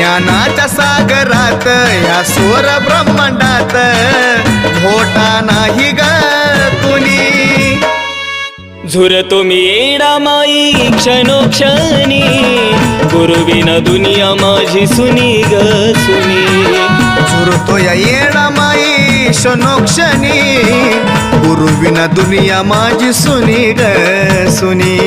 ज्ञानाच्या सागरात या स्वर ब्रह्मांडात घोटा नाही ग कुणी. झुरतो मी येडा माई क्षणोक्षणी, गुरुविना दुनिया माझी सुनी ग सुनी. झुरतो या येडा माई क्षणोक्षणी, गुरुविना दुनिया माझी सुनी ग सुनी.